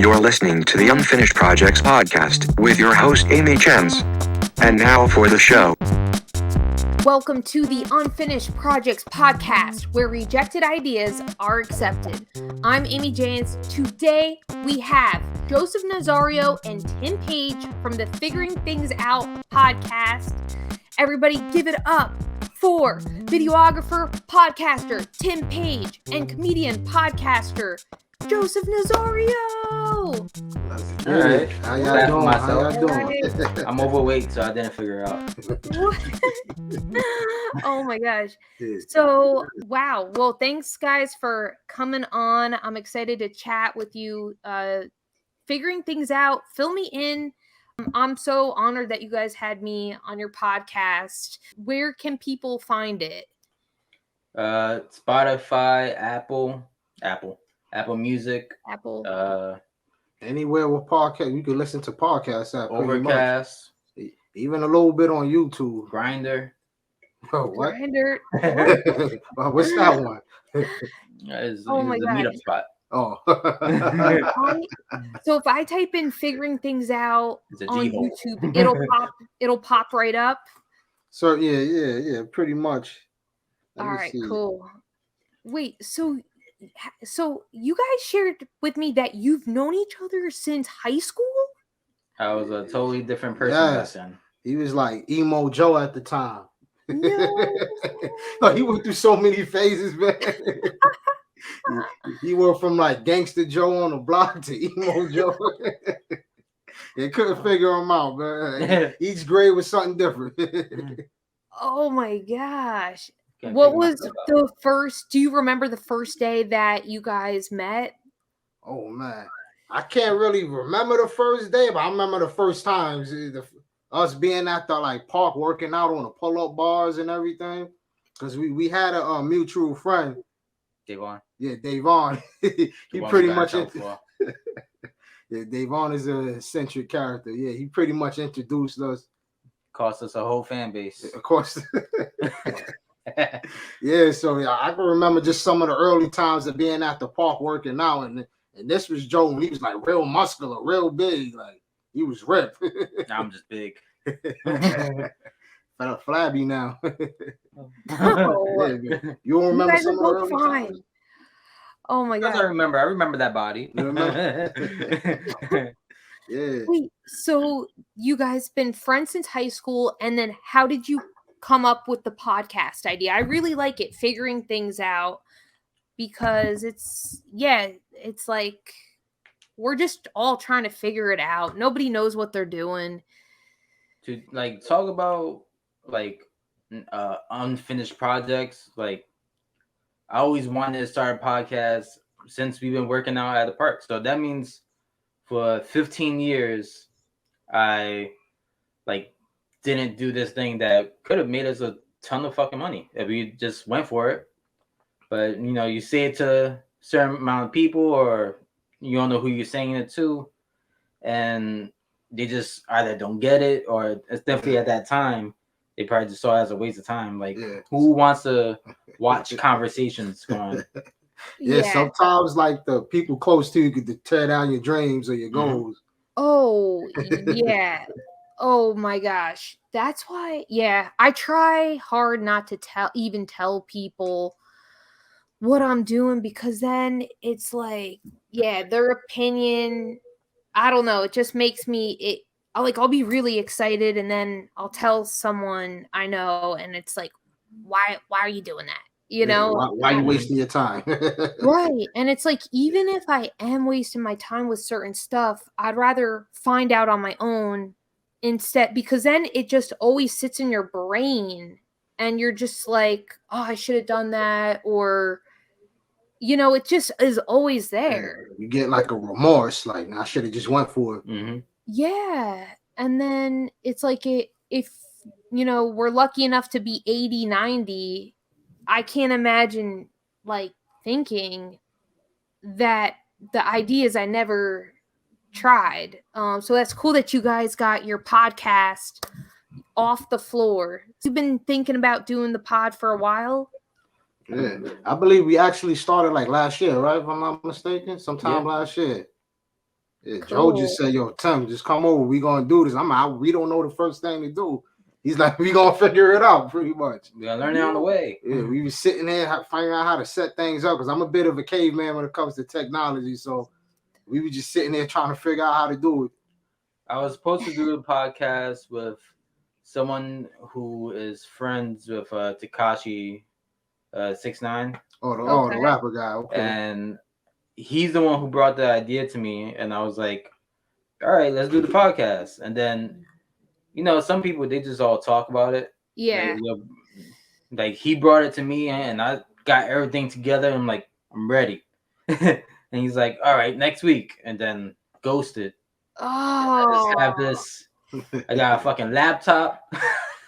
You're listening to the Unfinished Projects podcast with your host, AmyJans. And now for the show. Welcome to the Unfinished Projects podcast, where rejected ideas are accepted. I'm AmyJans. Today we have Joseph Nazario and Tim Paige from the Figuring Things Out podcast. Everybody give it up for videographer, podcaster Tim Paige and comedian podcaster Joseph Nazario. All right. How y'all doing? Myself. How y'all doing? I'm overweight, so I didn't figure it out. Oh my gosh. So, wow. Well, thanks guys for coming on. I'm excited to chat with you, figuring things out. Fill me in. I'm so honored that you guys had me on your podcast. Where can people find it? Spotify, Apple Music, Apple. Anywhere with podcast, you can listen to podcasts at Overcast, even a little bit on YouTube. Grindr. Oh, what? Grindr. What's that one? It's Oh my the God. meetup spot. Oh. So if I type in figuring things out It's a on G-hole. YouTube, it'll pop right up. So yeah, pretty much. Let All me right, see. cool. Wait, so you guys shared with me that you've known each other since high school? I was a totally different person Yes. back then. He was like emo Joe at the time. No. Like, he went through so many phases, man. He went from like gangster Joe on the block to emo Joe. They couldn't figure him out, man. Each grade was something different. Oh my gosh. Can't What figure was myself out. the first, do you remember the first day that you guys met? Oh man, I can't really remember the first day, but I remember the first times us being at the like park working out on the pull-up bars and everything. Because we had a mutual friend. Devon. Yeah, Davon. He The one pretty we got much in trouble for. yeah, Davon is a eccentric character. Yeah, he pretty much introduced us. Cost us a whole fan base. Of course. Yeah, so yeah, I can remember just some of the early times of being at the park working out, and this was Joe, and he was like real muscular, real big, like he was ripped. Now I'm just big. Flabby now. Oh, Yeah, you don't you remember guys some are of the both early fine. times? Oh my Because god. I remember that body. You remember? Yeah. Wait, so you guys been friends since high school, and then how did you come up with the podcast idea? I really like it, figuring things out, because it's like we're just all trying to figure it out. Nobody knows what they're doing. To like talk about like unfinished projects. Like I always wanted to start a podcast since we've been working out at the park. So that means for 15 years I like didn't do this thing that could have made us a ton of fucking money if we just went for it. But you know, you say it to a certain amount of people, or you don't know who you're saying it to, and they just either don't get it, or it's definitely at that time they probably just saw it as a waste of time. Like, who wants to watch conversations going? Yeah, sometimes like the people close to you could tear down your dreams or your goals. Oh, yeah. Oh my gosh. That's why, I try hard not to tell people what I'm doing, because then it's like, their opinion, I don't know, it just makes me I'll be really excited, and then I'll tell someone I know, and it's like, why are you doing that? You know, why are you wasting your time? right. And it's like, even if I am wasting my time with certain stuff, I'd rather find out on my own instead, because then it just always sits in your brain and you're just like, oh, I should have done that, or it just is always there. You get like a remorse, like I should have just went for it. Mm-hmm. Yeah. And then it's like, if we're lucky enough to be 80, 90, I can't imagine like thinking that the ideas I never tried. So that's cool that you guys got your podcast off the floor. You've been thinking about doing the pod for a while? Yeah, I believe we actually started like last year, right? If I'm not mistaken, sometime last year. Yeah, Cool. Joe just said, "Yo, Tim, just come over. We gonna do this." I'm out. We don't know the first thing to do. He's like, "We gonna figure it out, pretty much." We gotta learn it on the way. Yeah, we was sitting there finding out how to set things up because I'm a bit of a caveman when it comes to technology. So we were just sitting there trying to figure out how to do it. I was supposed to do a podcast with someone who is friends with Tekashi 6ix9ine. Oh, the rapper guy. Okay. And he's the one who brought the idea to me, and I was like, all right, let's do the podcast. And then, some people, they just all talk about it. Yeah. Like he brought it to me, and I got everything together. I'm like, I'm ready. And he's like, all right, next week. And then ghosted. Oh. I just have this. I got a fucking laptop,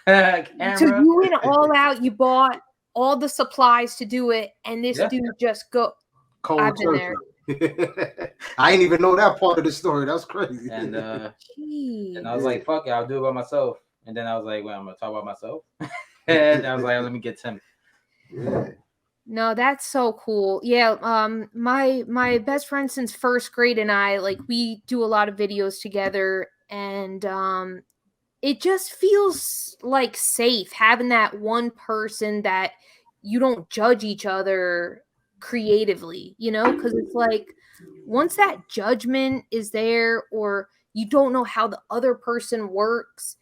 camera. So you went all out. You bought all the supplies to do it, and this dude just go. I've been there. I didn't even know that part of the story. That's crazy. And I was like, fuck it, I'll do it by myself. And then I was like, well, I'm gonna talk about myself. And I was like, let me get Tim. Yeah. No, that's so cool. Yeah, my best friend since first grade and I, like, we do a lot of videos together, and it just feels like safe having that one person that you don't judge each other creatively, because it's like once that judgment is there or you don't know how the other person works,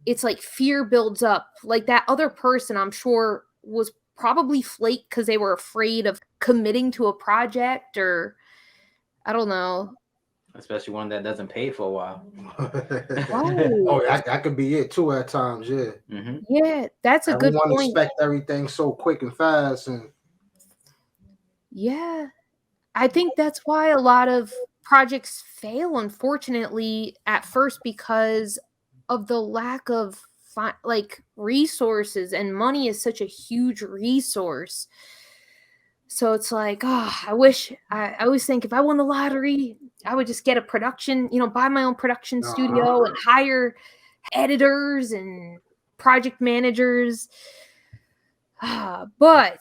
it's like fear builds up. Like that other person, I'm sure, was probably flake because they were afraid of committing to a project, or I don't know. Especially one that doesn't pay for a while. Oh, that could be it too at times. Yeah. Mm-hmm. Yeah, that's a good point. Expect everything so quick and fast, and yeah, I think that's why a lot of projects fail, unfortunately, at first because of the lack of resources, and money is such a huge resource. So it's like, I always think if I won the lottery, I would just get a production, buy my own production studio and hire editors and project managers. But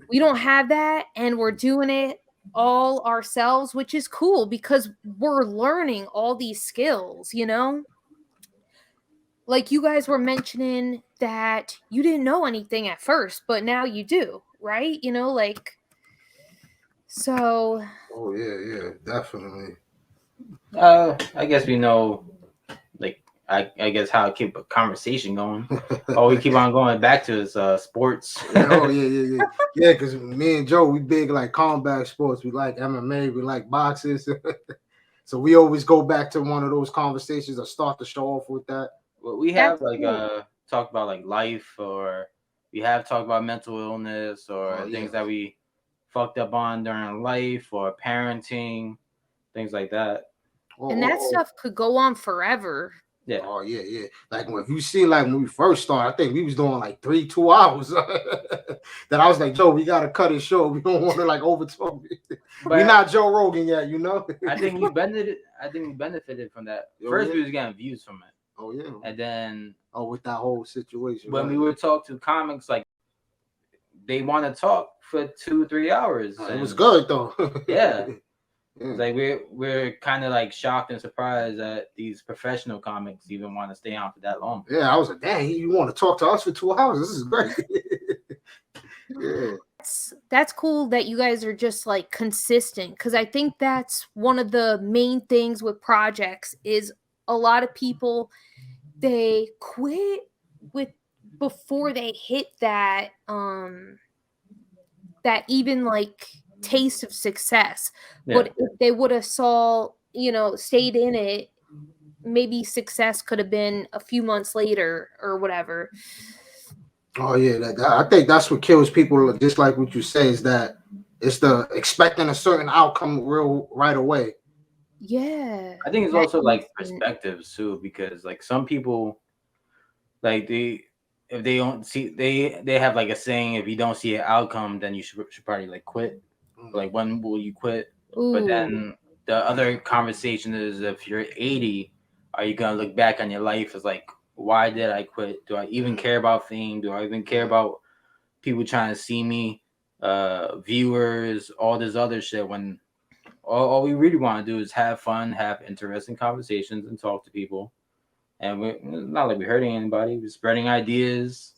we don't have that, and we're doing it all ourselves, which is cool because we're learning all these skills, Like you guys were mentioning that you didn't know anything at first, but now you do, right? So. Oh yeah, definitely. I guess we know, I guess how to keep a conversation going. All we keep on going back to is sports. Yeah. Because me and Joe, we big like combat sports. We like MMA. We like boxes. So we always go back to one of those conversations or start the show off with that. Well, we have talked about life, or we have talked about mental illness or things that we fucked up on during life, or parenting, things like that. And that stuff could go on forever. Yeah. Oh yeah. Like if you see, like when we first started, I think we was doing like 2 hours. That I was like, Joe, we gotta cut it short. We don't want to over talk. We're not Joe Rogan yet, I think we benefited from that. First, we was getting views from it. Oh yeah. And then with that whole situation, when we would talk to comics, like they want to talk for 2-3 hours. It was good though. Yeah. Like we're kind of shocked and surprised that these professional comics even want to stay on for that long. Yeah, I was like, dang, you want to talk to us for 2 hours? This is great. Yeah. That's cool that you guys are just consistent, because I think that's one of the main things with projects is a lot of people, they quit before they hit that that even taste of success. But if they would have stayed in it, maybe success could have been a few months later or whatever. Oh yeah, I think that's what kills people. Just like what you say, is that it's the expecting a certain outcome right away. Yeah, I think it's also perspectives too, because some people if they don't see, they have a saying, if you don't see an outcome, then you should probably quit. When will you quit? Ooh. But then the other conversation is, if you're 80, are you gonna look back on your life as why did I quit? Do I even care about fame? Do I even care about people trying to see me, viewers, all this other shit, when all we really want to do is have fun, have interesting conversations, and talk to people. And we're not like we're hurting anybody. We're spreading ideas.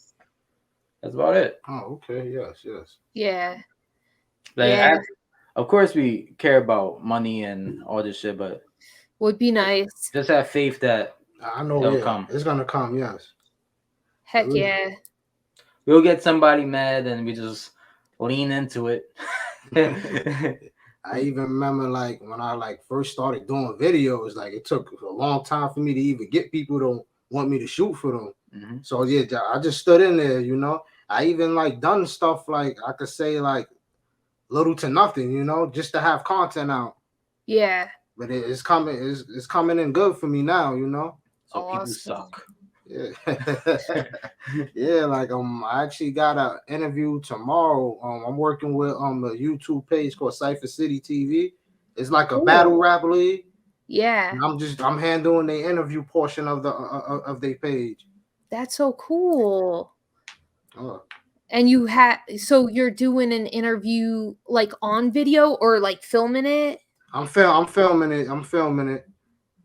That's about it. Oh, okay. Yes. Yeah. Like, Yeah. of course, we care about money and all this shit, but would be nice. just have faith that I know. it'll Yeah, come. it's gonna come. Yes. Heck yeah. We'll get somebody mad and we just lean into it. I even remember like when I like first started doing videos, like it took a long time for me to even get people to want me to shoot for them. Mm-hmm. So yeah, I just stood in there, you know. I even like done stuff like I could say like little to nothing, you know, just to have content out. Yeah. But it's coming in good for me now, you know. So Awesome. people suck. Yeah. Yeah, like I actually got an interview tomorrow. I'm working with a YouTube page called Cypher City TV. It's like a battle rap league. Yeah. And I'm handling the interview portion of the of their page. That's so cool. Oh. And so you're doing an interview like on video or like filming it? I'm filming it.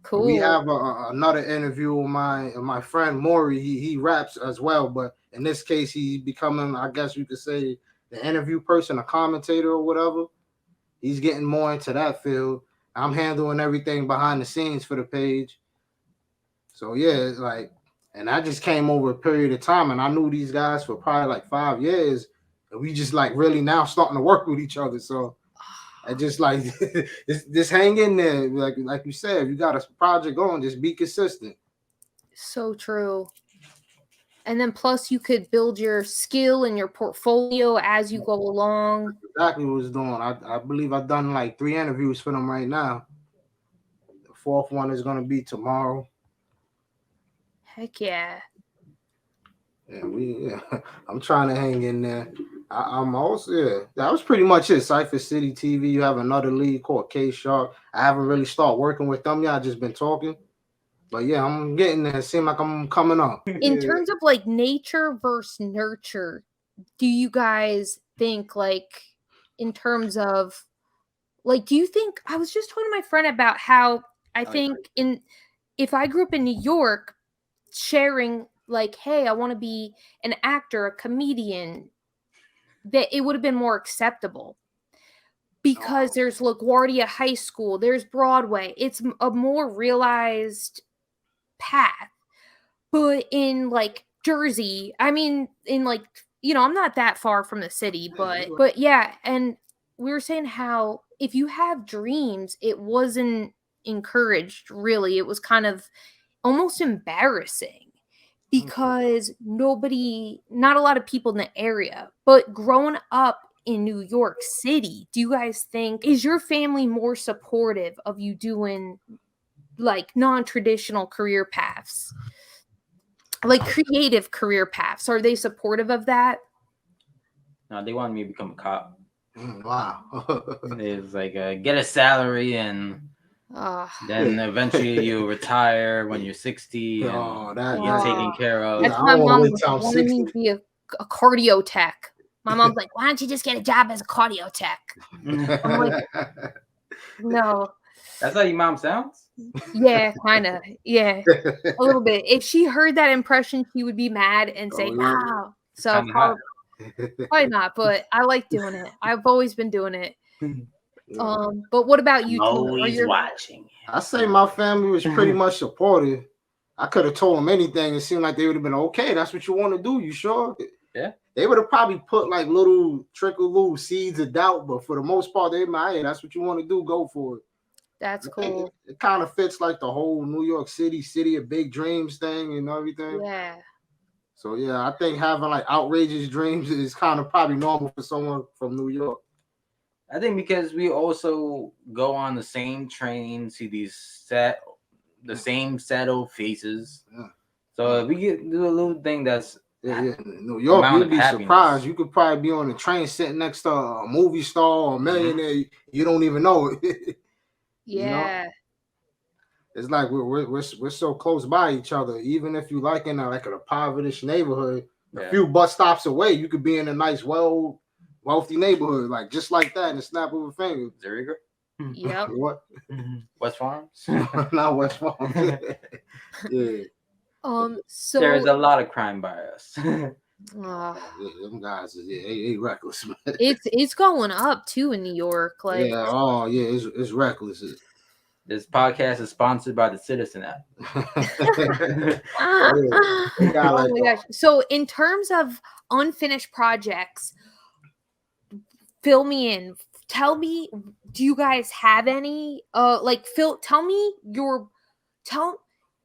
Cool. We have another interview with my friend Maury. He raps as well, but in this case, he's becoming, I guess you could say, the interview person, a commentator or whatever. He's getting more into that field. I'm handling everything behind the scenes for the page. So yeah, it's like, and I just came over a period of time, and I knew these guys for probably like 5 years, and we just like really now starting to work with each other. So. I just like just hang in there, like you said. If you got a project going, just be consistent. So true. And then plus you could build your skill and your portfolio as you go along. That's exactly what it's doing. I believe I've done like 3 interviews for them right now. The 4th one is gonna be tomorrow. Heck yeah. Yeah, I'm trying to hang in there. I'm also that was pretty much it. Cypher City TV. You have another league called K Shark. I haven't really started working with them yet. I just been talking, but yeah, I'm getting there. It seems like I'm coming up. In terms of like nature versus nurture, do you guys think like in terms of like do you think I was just talking to my friend about how I think if I grew up in New York, sharing like, hey, I want to be an actor, a comedian, that it would have been more acceptable because there's LaGuardia High School, there's Broadway. It's a more realized path. But in like Jersey, I mean, in like, you know, I'm not that far from the city, but yeah. And we were saying how if you have dreams, it wasn't encouraged really. It was kind of almost embarrassing. Because not a lot of people in the area, but growing up in New York City, do you guys think, is your family more supportive of you doing like non-traditional career paths? Like creative career paths? Are they supportive of that? No, they wanted me to become a cop. Wow. It's like get a salary and then eventually you retire when you're 60 and you're taken care of. That's my mom wanted me to be a cardio tech. My mom's like, why don't you just get a job as a cardio tech? I'm like, no. That's how your mom sounds? Yeah, kind of. Yeah, a little bit. If she heard that impression, she would be mad and say, wow. So probably not, but I like doing it. I've always been doing it. But what about you? Always watching. I say my family was pretty much supportive. I could have told them anything. It seemed like they would have been okay. That's what you want to do. You sure? Yeah. They would have probably put like little seeds of doubt, but for the most part, they might. Hey, that's what you want to do. Go for it. That's cool. It kind of fits like the whole New York City of big dreams thing and everything. Yeah. So yeah, I think having like outrageous dreams is kind of probably normal for someone from New York. I think because we also go on the same train, see the same settled faces. Yeah. So if we do a little thing that's New York, you'd be surprised. You could probably be on a train sitting next to a movie star or a millionaire. You don't even know it. Yeah. You know? It's like we're so close by each other. Even if you like in a poverty neighborhood, a few bus stops away, you could be in a nice, wealthy neighborhood, like just like that, in a snap of a finger. There you go. Yep. What? West Farms. Not West Farm. Yeah. So There's a lot of crime by us. uh, Yeah, them guys is they reckless, man. it's going up too in New York. Like, Yeah, oh yeah, it's reckless. This podcast is sponsored by the Citizen app. They oh got like my gosh. So in terms of unfinished projects, fill me in. Tell me, do you guys have any? Tell me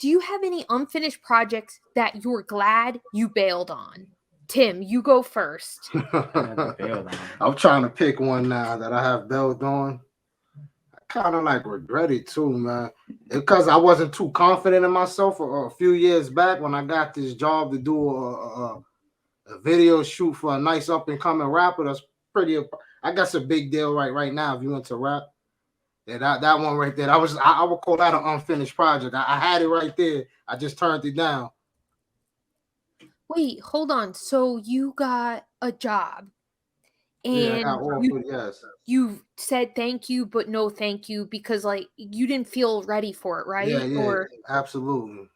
do you have any unfinished projects that you're glad you bailed on? Tim, you go first. I'm trying to pick one now that I have bailed on. I kind of like regret it too, man, because I wasn't too confident in myself. A few years back when I got this job to do a video shoot for a nice up and coming rapper, that's pretty. I guess a big deal right now if you into rap. Yeah, that one right there. I would call that an unfinished project. I had it right there. I just turned it down. Wait, hold on. So you got a job and Yeah, I got offered, yes. You said thank you, but no thank you because like you didn't feel ready for it, right? Yeah, absolutely.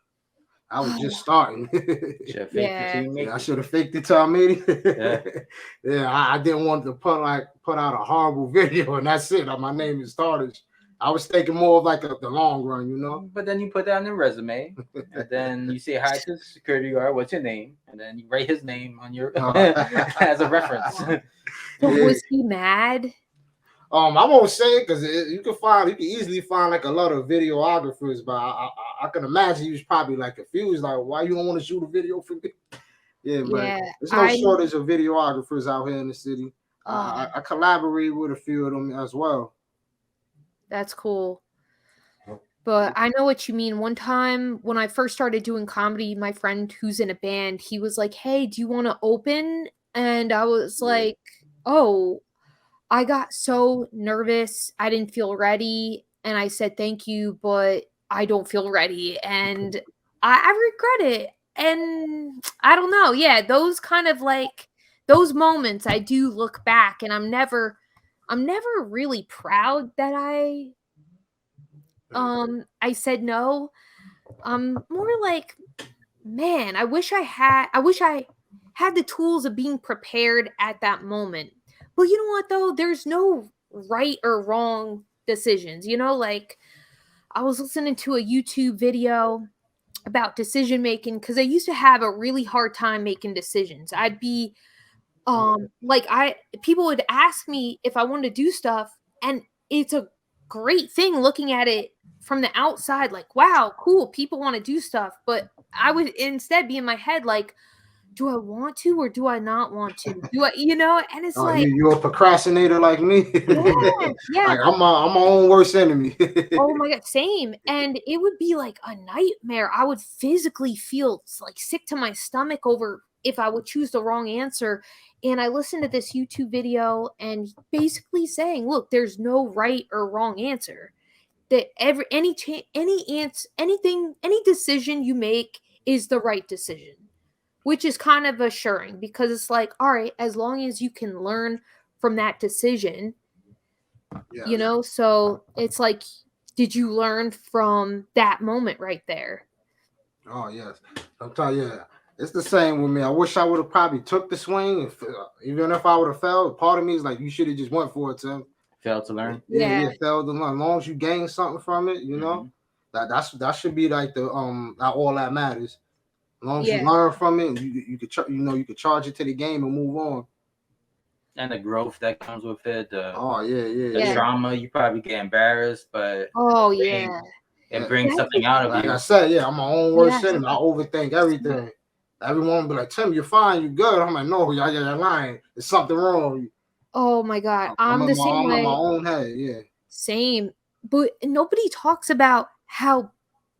I was just starting. I should have faked it till I made it. Yeah, I didn't want to put out a horrible video and that's it. My name is started. I was thinking more of like the long run, you know. But then you put that on the resume, and then you say hi to the security guard. What's your name? And then you write his name on your as a reference. So was he mad? I won't say it because you can easily find like a lot of videographers, but I can imagine he was probably like confused, like why you don't want to shoot a video for me? Yeah, man. There's no shortage of videographers out here in the city. I collaborate with a few of them as well. That's cool. But I know what you mean. One time when I first started doing comedy, my friend who's in a band, he was like, hey, do you want to open? And I was like, oh, I got so nervous. I didn't feel ready. And I said, thank you, but I don't feel ready. And I regret it. And I don't know. Yeah, those kind of like those moments I do look back and I'm never really proud that I said no. I'm more like, man, I wish I had the tools of being prepared at that moment. But you know what though? There's no right or wrong decisions. You know, like I was listening to a YouTube video about decision making because I used to have a really hard time making decisions. I'd be people would ask me if I wanted to do stuff, and it's a great thing looking at it from the outside, like, wow, cool, people want to do stuff. But I would instead be in my head like, do I want to or do I not want to? Do I, and it's like you're a procrastinator like me. Yeah. Like I'm my own worst enemy. Oh my god, same. And it would be like a nightmare. I would physically feel like sick to my stomach over if I would choose the wrong answer. And I listened to this YouTube video and basically saying, look, there's no right or wrong answer. That any decision you make is the right decision, which is kind of assuring because it's like, all right, as long as you can learn from that decision, so it's like, did you learn from that moment right there? Oh yes, sometimes it's the same with me. I wish I would have probably took the swing, even if I would have failed. Part of me is like, you should have just went for it, Tim. Failed to learn. Yeah, failed to learn. As long as you gain something from it, that should be like the all that matters. As long as you learn from it, you could charge it to the game and move on. And the growth that comes with it. The drama, you probably get embarrassed, but it brings something out of you. Like I said, I'm my own worst enemy. I overthink everything. Everyone be like, Tim, you're fine, you're good. I'm like, no, you're lying. There's something wrong. Oh my god, I'm the same way. I'm in my own head, Same, but nobody talks about how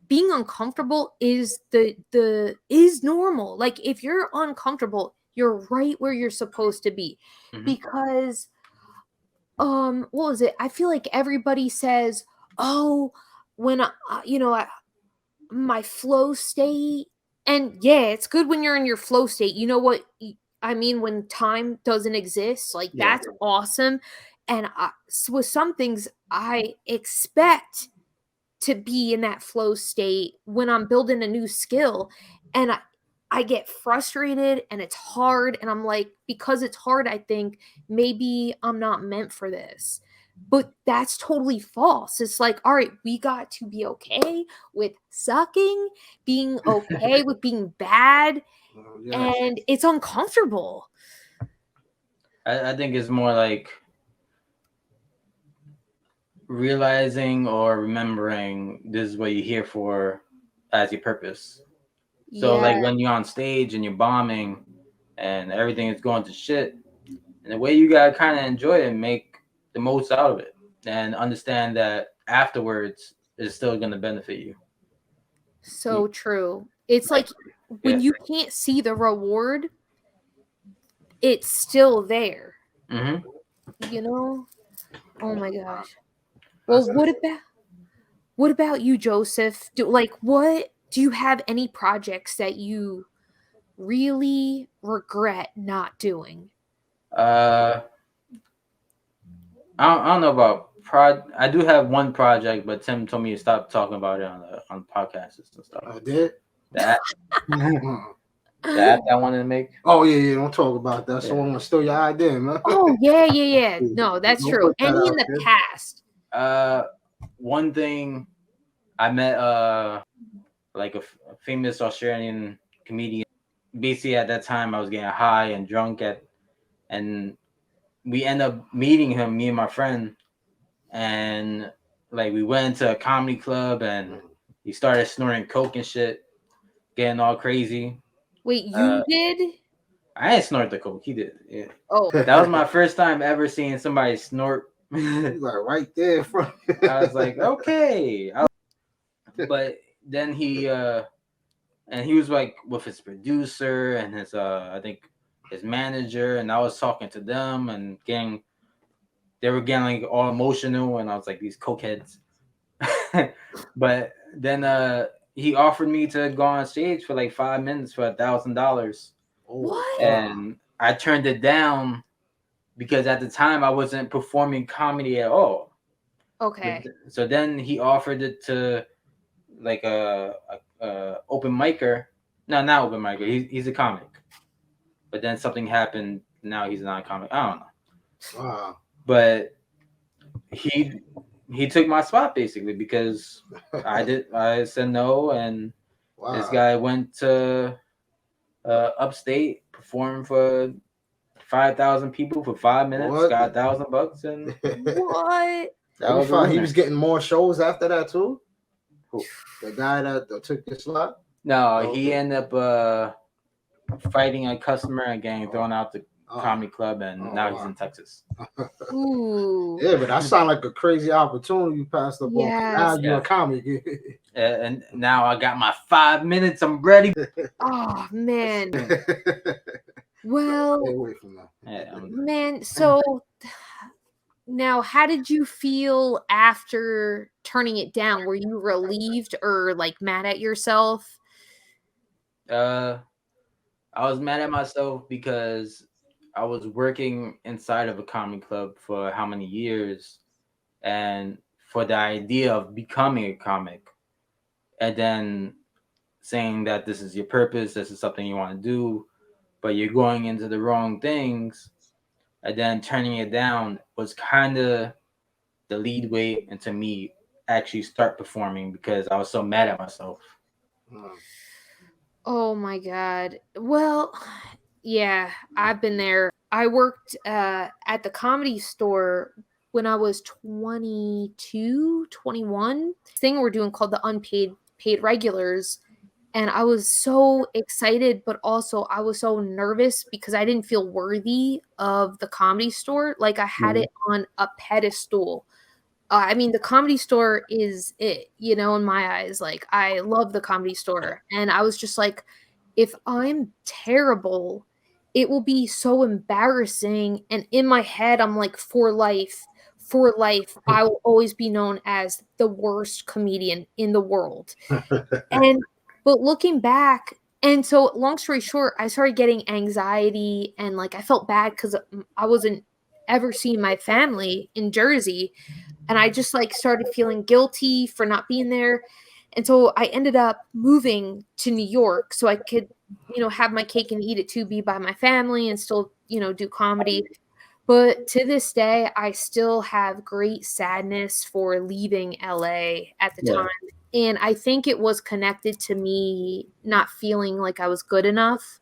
being uncomfortable is is normal. Like if you're uncomfortable, you're right where you're supposed to be. Because what was it? I feel like everybody says, oh, when my flow state, and it's good when you're in your flow state. You know what I mean? When time doesn't exist, like that's awesome. And with some things, I expect to be in that flow state when I'm building a new skill. And I get frustrated and it's hard. And I'm like, because it's hard, I think maybe I'm not meant for this. But that's totally false. It's like, all right, we got to be okay with sucking, being okay with being bad. Yes. And it's uncomfortable. I think it's more like realizing or remembering this is what you're here for as your purpose. So like when you're on stage and you're bombing and everything is going to shit, and the way you gotta kind of enjoy it and make the most out of it and understand that afterwards it's still going to benefit you. So true. It's like when you can't see the reward, it's still there. You know? Oh my gosh. Well, what about you, Joseph? What do you have any projects that you really regret not doing? I don't know about I do have one project, but Tim told me to stop talking about it on podcasts and stuff. I did. That I wanted to make. Oh yeah, don't talk about that. So I'm gonna steal your idea, man. Oh yeah. No, that's true. Any in the past. One thing, I met like a famous Australian comedian. Basically, at that time, I was getting high and drunk and we end up meeting him, me and my friend, and like we went to a comedy club and he started snorting coke and shit, getting all crazy. Wait, you did? I didn't snort the coke. He did. Yeah. Oh, that was my first time ever seeing somebody snort. Like right there from. I was like, okay. But then he was like with his producer and his I think his manager, and I was talking to them and they were getting like all emotional, and I was like, these cokeheads. But then he offered me to go on stage for like 5 minutes for $1,000. What? And I turned it down because at the time I wasn't performing comedy at all. Okay. So then he offered it to like a open micer. No, not open micer. He's a comic. But then something happened. Now he's not a comic. I don't know. Wow. But he took my spot basically because I said no, and this guy went to upstate, performed for 5,000 people for 5 minutes, got $1,000, and what? That was fun. He was getting more shows after that too. Who? The guy that took the slot? No, he ended up fighting a customer and getting thrown out the comedy club, and now he's in Texas. Ooh. Yeah, but that sounds like a crazy opportunity you passed up on. Now you're a comic. And now I got my 5 minutes. I'm ready. Oh man. Well, stay away from that. Man, so now how did you feel after turning it down? Were you relieved or like mad at yourself? I was mad at myself because I was working inside of a comedy club for how many years, and for the idea of becoming a comic, and then saying that this is your purpose, this is something you want to do, but you're going into the wrong things, and then turning it down was kind of the lead way into me actually start performing because I was so mad at myself. Oh my God. Well, yeah, I've been there. I worked at the Comedy Store when I was 22, 21. Thing we're doing called the paid regulars. And I was so excited, but also I was so nervous because I didn't feel worthy of the Comedy Store. Like I had it on a pedestal. I mean, the Comedy Store is it, you know, in my eyes. Like, I love the Comedy Store. And I was just like, if I'm terrible, it will be so embarrassing. And in my head, I'm like, for life, I will always be known as the worst comedian in the world. But looking back, and so long story short, I started getting anxiety and like I felt bad because I wasn't ever seen my family in Jersey. And I just like started feeling guilty for not being there. And so I ended up moving to New York so I could, have my cake and eat it too, be by my family and still, do comedy. But to this day, I still have great sadness for leaving LA at the time. And I think it was connected to me not feeling like I was good enough.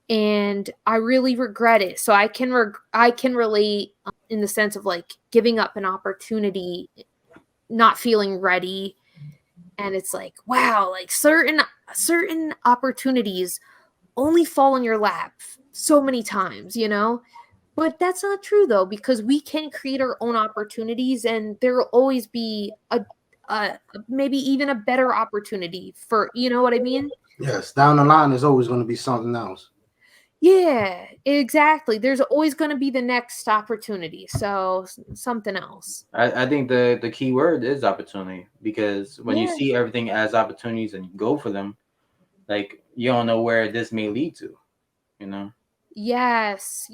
And I really regret it. So I can relate in the sense of like giving up an opportunity, not feeling ready. And it's like, wow, like certain opportunities only fall in your lap so many times, But that's not true though, because we can create our own opportunities, and there will always be a maybe even a better opportunity for, you know what I mean? Yes, down the line there's always going to be something else. Yeah, exactly. There's always going to be the next opportunity. So something else. I think the key word is opportunity, because when you see everything as opportunities and you go for them, like you don't know where this may lead to, Yes.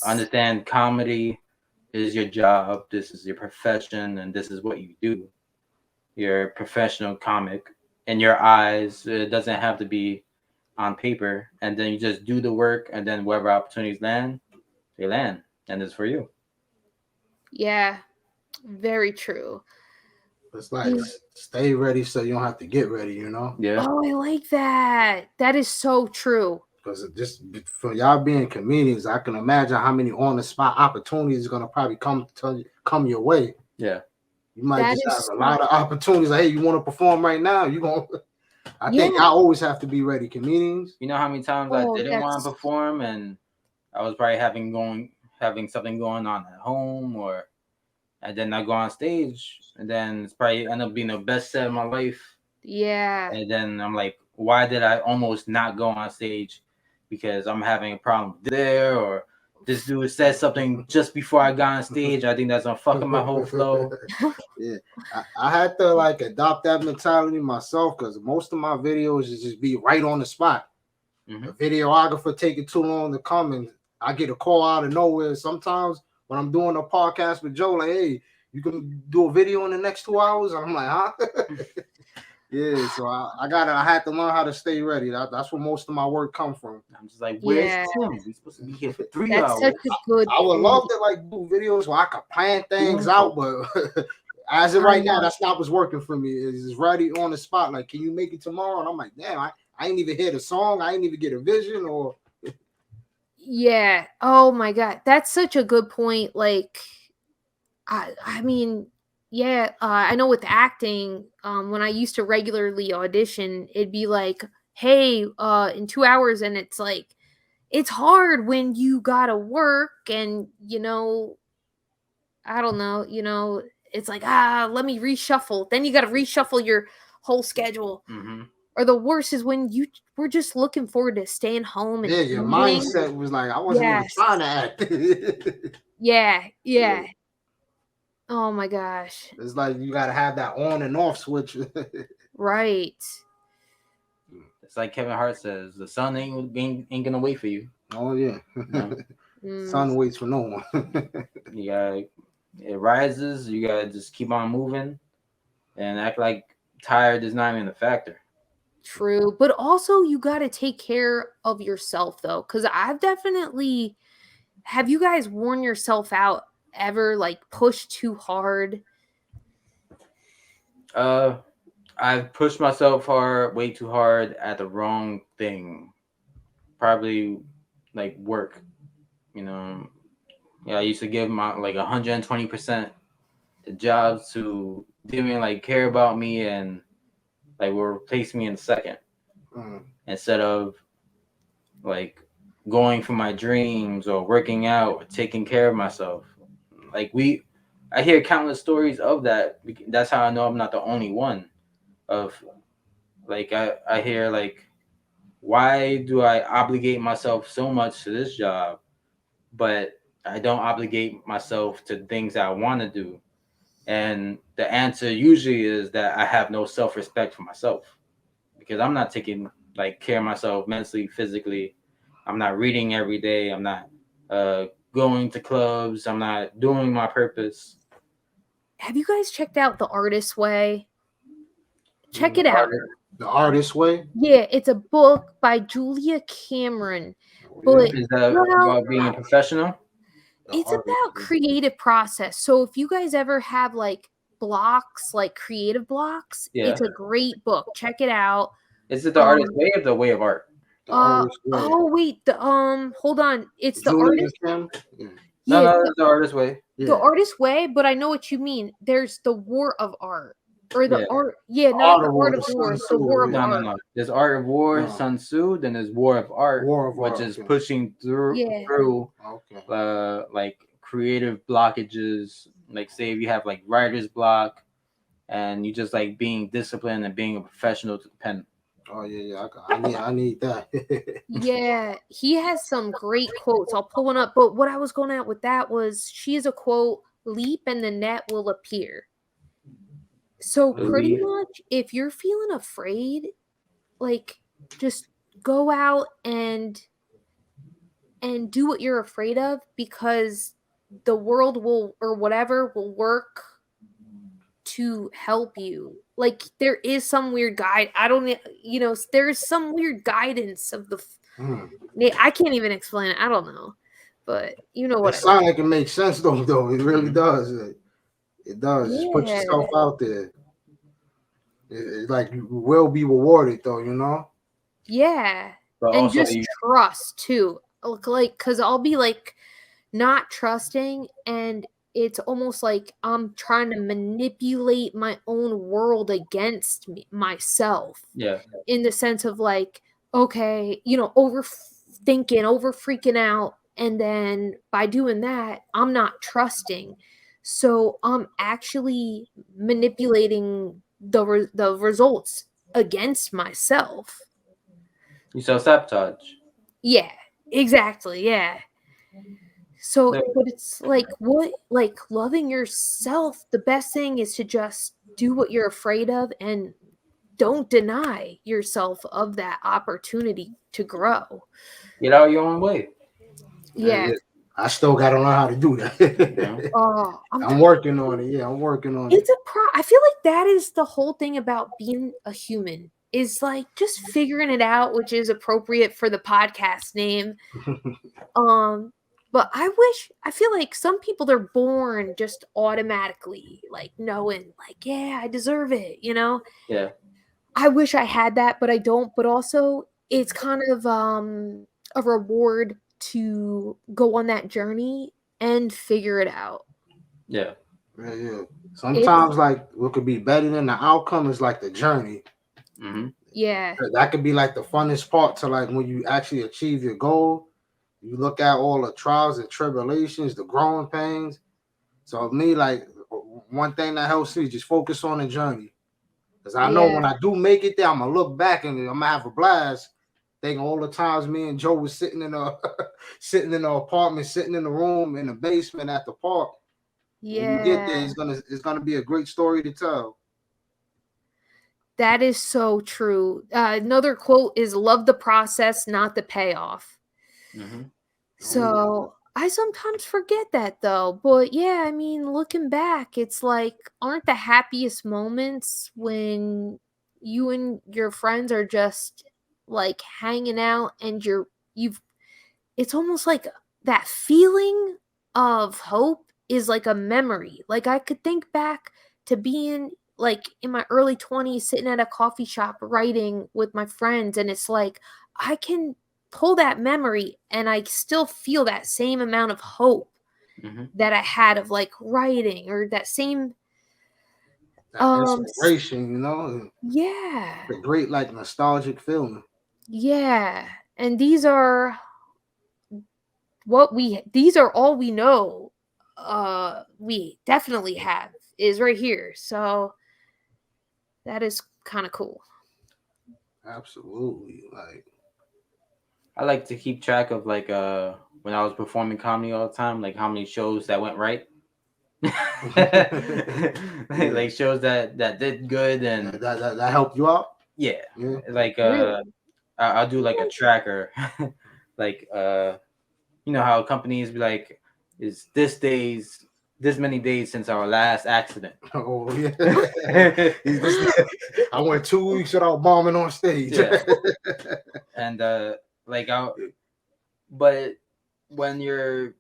Understand comedy is your job. This is your profession, and this is what you do. You're a professional comic. In your eyes, it doesn't have to be on paper, and then you just do the work, and then wherever opportunities land, they land, and it's for you. Yeah, very true. It's like stay ready so you don't have to get ready, Yeah. Oh, I like that. That is so true. Because just for y'all being comedians, I can imagine how many on the spot opportunities are gonna probably come your way. Yeah. You might just have a lot of opportunities. Like, hey, you want to perform right now? I think I always have to be ready. Comedians. You know how many times I didn't want to perform, and I was probably having something going on at home, and then I go on stage, and then it's probably end up being the best set of my life. Yeah. And then I'm like, why did I almost not go on stage? Because I'm having a problem there, or this dude said something just before I got on stage. I think that's gonna fuck up my whole flow. Yeah, I had to like adopt that mentality myself, because most of my videos is just be right on the spot. Mm-hmm. The videographer taking too long to come, and I get a call out of nowhere. Sometimes when I'm doing a podcast with Joe, like, hey, you can do a video in the next 2 hours. And I'm like, huh? Yeah, so I had to learn how to stay ready. That's where most of my work come from. I'm just like, where's Tim? We're supposed to be here for 3 hours. Such a good I would love to like do videos where I could plan things out, but as of right now, that's not what's working for me. It's ready on the spot. Like, can you make it tomorrow? And I'm like, damn, I ain't even hear the song. I ain't even get a vision or. Yeah. Oh my God, that's such a good point. Like, I mean. Yeah, I know with acting, when I used to regularly audition, it'd be like, hey, in 2 hours, and it's like, it's hard when you gotta work and, I don't know, it's like, let me reshuffle. Then you gotta reshuffle your whole schedule. Mm-hmm. Or the worst is when you were just looking forward to staying home and your mindset was like, I wasn't even trying to act. Yeah. Oh my gosh. It's like you gotta have that on and off switch. Right. It's like Kevin Hart says, the sun ain't gonna wait for you. Oh yeah. Sun waits for no one. It rises, you gotta just keep on moving and act like tired is not even a factor. True. But also you gotta take care of yourself though. Cause have you guys worn yourself out ever, like pushed too hard? I've pushed myself way too hard at the wrong thing. Probably like work. I used to give my like 120% to jobs who didn't even like care about me and like will replace me in a second. Instead of like going for my dreams or working out or taking care of myself. Like I hear countless stories of that. That's how I know I'm not the only one. Of like I hear like, why do I obligate myself so much to this job, but I don't obligate myself to things I want to do? And the answer usually is that I have no self-respect for myself, because I'm not taking like care of myself mentally, physically. I'm not reading every day. I'm not going to clubs. I'm not doing my purpose. Have you guys checked out The Artist's Way? Check it out. The Artist's Way? Yeah, it's a book by Julia Cameron. But Is that about being a professional? It's about creative process. So if you guys ever have like blocks, like creative blocks, it's a great book. Check it out. Is it The Artist's Way or The Way of Art? Oh wait, hold on. It's The Artist. No, it's The Artist's Way. The Artist's Way, but I know what you mean. There's The War of Art. Or the art, not the Art of War, the War of Art. No. There's Art of War, Sun Tzu, then there's War of Art, which is pushing through like creative blockages. Like say if you have like writer's block and you just like being disciplined and being a professional to the pen. Oh yeah, I need that. Yeah, he has some great quotes. I'll pull one up. But what I was going at with that was she has a quote, leap and the net will appear. So pretty much if you're feeling afraid, like just go out and do what you're afraid of, because the world will or whatever will work to help you. Like there is some weird guide. There's some weird guidance of the I can't even explain it. I don't know. But you know what? It sounds like it makes sense though. It really does. It does. Just put yourself out there. It like you will be rewarded though, you know? Yeah. But and just trust too. Like, cause I'll be like not trusting, and it's almost like I'm trying to manipulate my own world against myself. Yeah. In the sense of like, okay, overthinking, over freaking out. And then by doing that, I'm not trusting. So I'm actually manipulating the results against myself. You self-sabotage. Yeah, exactly. Yeah. So, but it's like loving yourself. The best thing is to just do what you're afraid of and don't deny yourself of that opportunity to grow. Get out your own way. Yeah. I still got to learn how to do that. I'm working on it. Yeah, I'm working on it. I feel like that is the whole thing about being a human, is like just figuring it out, which is appropriate for the podcast name. But I feel like some people, they're born just automatically like knowing like, yeah, I deserve it, Yeah. I wish I had that, but I don't. But also it's kind of a reward to go on that journey and figure it out. Yeah. Yeah. Sometimes like what could be better than the outcome is like the journey. Mm-hmm. Yeah. That could be like the funnest part to like when you actually achieve your goal. You look at all the trials and tribulations, the growing pains. So me, like one thing that helps me is just focus on the journey. Because I know when I do make it there, I'm gonna look back and I'm gonna have a blast. Thinking all the times me and Joe was sitting in the apartment, sitting in the room in the basement at the park. Yeah. When you get there, it's gonna be a great story to tell. That is so true. Another quote is, love the process, not the payoff. Mm-hmm. So I sometimes forget that though. But yeah, I mean, looking back, it's like, aren't the happiest moments when you and your friends are just like hanging out and it's almost like that feeling of hope is like a memory. Like I could think back to being like in my early 20s, sitting at a coffee shop writing with my friends, and it's like I can pull that memory and I still feel that same amount of hope that I had of like writing, or that same inspiration, Yeah. The great like nostalgic feeling. Yeah. And these are all we know we definitely have is right here. So that is kind of cool. Absolutely. Like I like to keep track of like when I was performing comedy all the time, like how many shows that went right. Like shows that did good and that helped you out. Yeah. Like I'll do like a tracker. Like how companies be like, is this many days since our last accident. Oh yeah. I went 2 weeks without bombing on stage. Yeah. And but when you're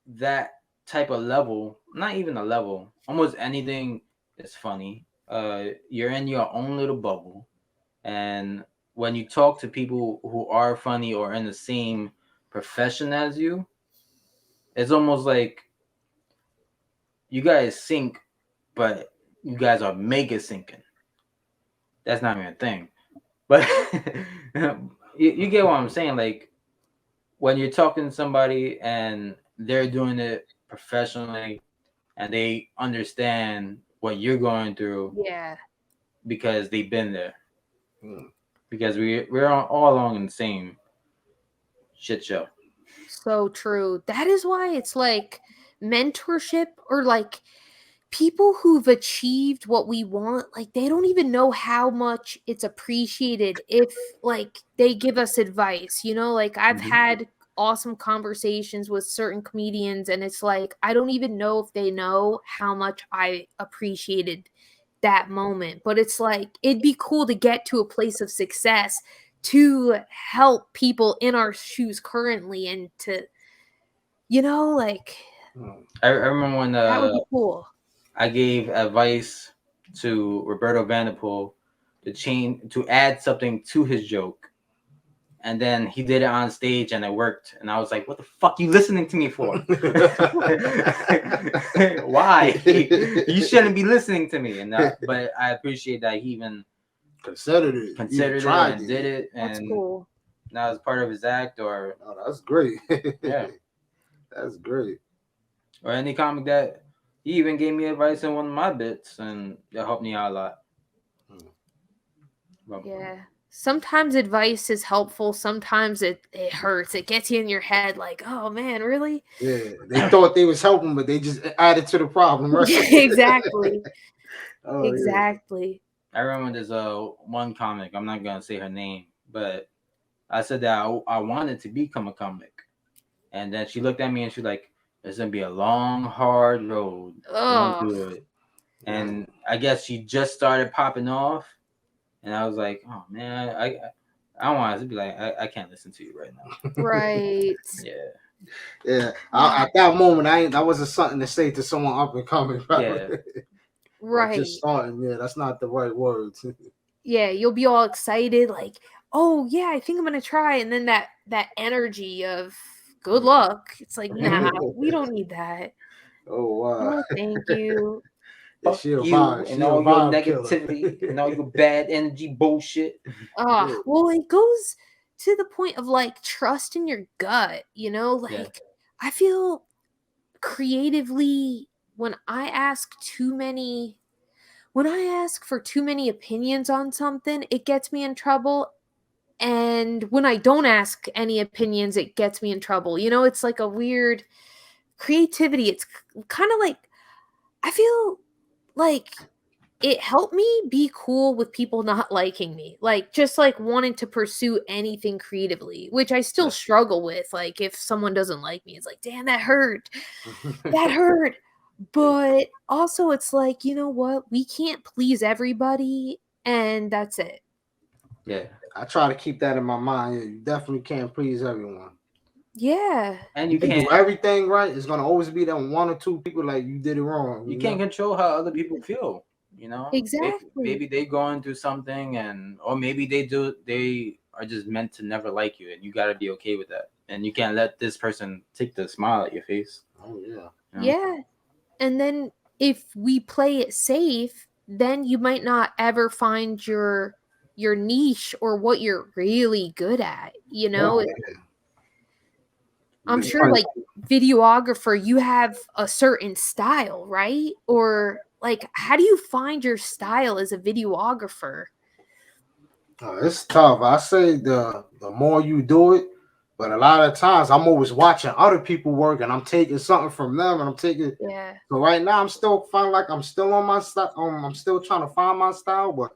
that type of level, not even a level, almost anything is funny. You're in your own little bubble, and when you talk to people who are funny or in the same profession as you, it's almost like you guys sync, but you guys are mega syncing. That's not even a thing, but you get what I'm saying. Like when you're talking to somebody and they're doing it professionally and they understand what you're going through, Yeah, because they've been there. Because we're all along in the same shit show. so true. That is why it's like mentorship, or like people who've achieved what we want, like they don't even know how much it's appreciated if like they give us advice, you know? Like I've had awesome conversations with certain comedians, and it's like I don't even know if they know how much I appreciated that moment. But it's like it'd be cool to get to a place of success to help people in our shoes currently, and to, you know, like I remember when that would be cool. I gave advice to Roberto Vanderpool to add something to his joke, and then he did it on stage and it worked, and I was like, what the fuck you listening to me for? Why? You shouldn't be listening to me. And but I appreciate that he even considered it and did it, and that's cool. Now it's part of his act. Or that's great. Yeah, that's great. Or any comic that he even gave me advice in one of my bits, and it helped me out a lot. Yeah. Sometimes advice is helpful. Sometimes it hurts. It gets you in your head like, oh man, really? Yeah. They thought they was helping, but they just added to the problem, right? Exactly. Oh, exactly. Yeah. I remember there's one comic, I'm not gonna say her name, but I said that I wanted to become a comic. And then she looked at me and she's like, it's gonna be a long, hard road. Don't do it. And I guess she just started popping off. And I was like, oh man, I want to be like, I can't listen to you right now. Right. Yeah. At that moment, that wasn't something to say to someone up and coming. Yeah. Right. Just starting. Yeah, that's not the right words. Yeah, you'll be all excited, like, oh yeah, I think I'm gonna try, and then that energy of good luck. It's like, nah, we don't need that. Oh wow. No, thank you. Fuck you and all your negativity and all your bad energy bullshit. Well, it goes to the point of like trust in your gut, you know? Like I feel creatively when I ask for too many opinions on something, it gets me in trouble. And when I don't ask any opinions, it gets me in trouble. You know, it's like a weird creativity. It's kind of like, I feel like it helped me be cool with people not liking me. Like, just like wanting to pursue anything creatively, which I still struggle with. Like, if someone doesn't like me, it's like, damn, that hurt. That hurt. But also, it's like, you know what? We can't please everybody, and that's it. Yeah. I try to keep that in my mind. Yeah, you definitely can't please everyone. Yeah. And you can't do everything right. It's gonna always be that one or two people like you did it wrong. You can't control how other people feel, you know? Exactly. Maybe they going through something, or maybe they are just meant to never like you, and you gotta be okay with that. And you can't let this person take the smile at your face. Oh yeah. You know? Yeah. And then if we play it safe, then you might not ever find your niche or what you're really good at, you know? I'm sure like videographer, you have a certain style, right? Or like, how do you find your style as a videographer? It's tough. I say the more you do it, but a lot of times I'm always watching other people work and I'm taking something from them and I'm taking. Yeah. So right now I'm still feeling like I'm still on my style. I'm still trying to find my style, but